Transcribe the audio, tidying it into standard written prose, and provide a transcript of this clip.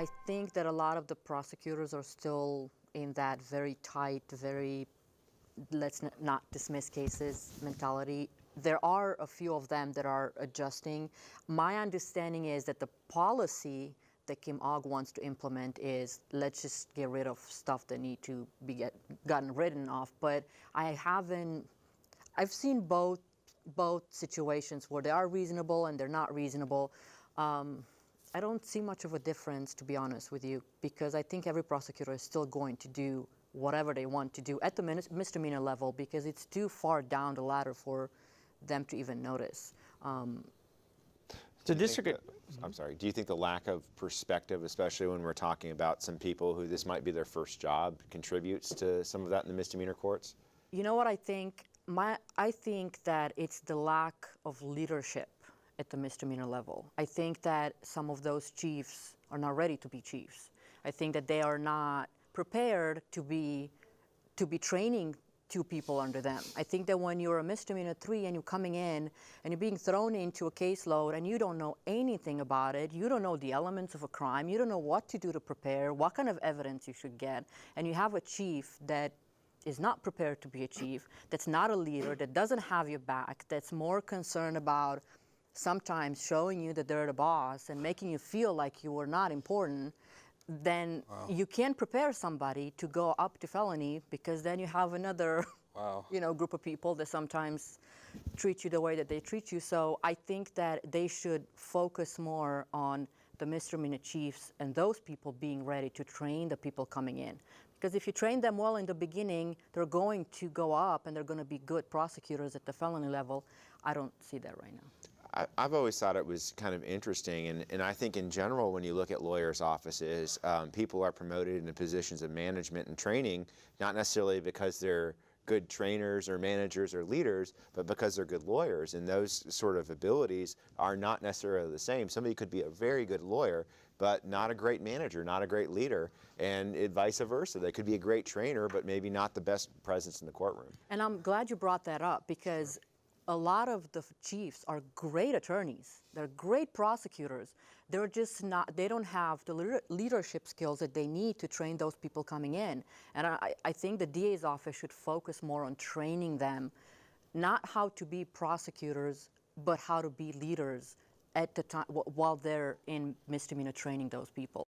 I think that a lot of the prosecutors are still in that very tight, very let's not dismiss cases mentality. There are a few of them that are adjusting. My understanding is that the policy that Kim Og wants to implement is let's just get rid of stuff that need to be gotten rid of. But I've seen both situations where they are reasonable and they're not reasonable. I don't see much of a difference, to be honest with you, because I think every prosecutor is still going to do whatever they want to do at the misdemeanor level because it's too far down the ladder for them to even notice. So I'm sorry, do you think the lack of perspective, especially when we're talking about some people who this might be their first job, contributes to some of that in the misdemeanor courts? You know what I think? I think that it's the lack of leadership at the misdemeanor level. I think that some of those chiefs are not ready to be chiefs. I think that they are not prepared to be training two people under them. I think that when you're a misdemeanor 3 and you're coming in and you're being thrown into a caseload and you don't know anything about it, you don't know the elements of a crime, you don't know what to do to prepare, what kind of evidence you should get, and you have a chief that is not prepared to be a chief, that's not a leader, that doesn't have your back, that's more concerned about sometimes showing you that they're the boss and making you feel like you are not important, then you can't prepare somebody to go up to felony because then you have another group of people that sometimes treat you the way that they treat you. So I think that they should focus more on the misdemeanor chiefs and those people being ready to train the people coming in. Because if you train them well in the beginning, they're going to go up and they're going to be good prosecutors at the felony level. I don't see that right now. I've always thought it was kind of interesting, and I think in general when you look at lawyers' offices, people are promoted into positions of management and training, not necessarily because they're good trainers or managers or leaders, but because they're good lawyers, and those sort of abilities are not necessarily the same. Somebody could be a very good lawyer, but not a great manager, not a great leader, and vice versa. They could be a great trainer, but maybe not the best presence in the courtroom. And I'm glad you brought that up because a lot of the chiefs are great attorneys. They're great prosecutors. They're just not, they don't have the leadership skills that they need to train those people coming in. And I think the DA's office should focus more on training them, not how to be prosecutors, but how to be leaders at the time while they're in misdemeanor training those people.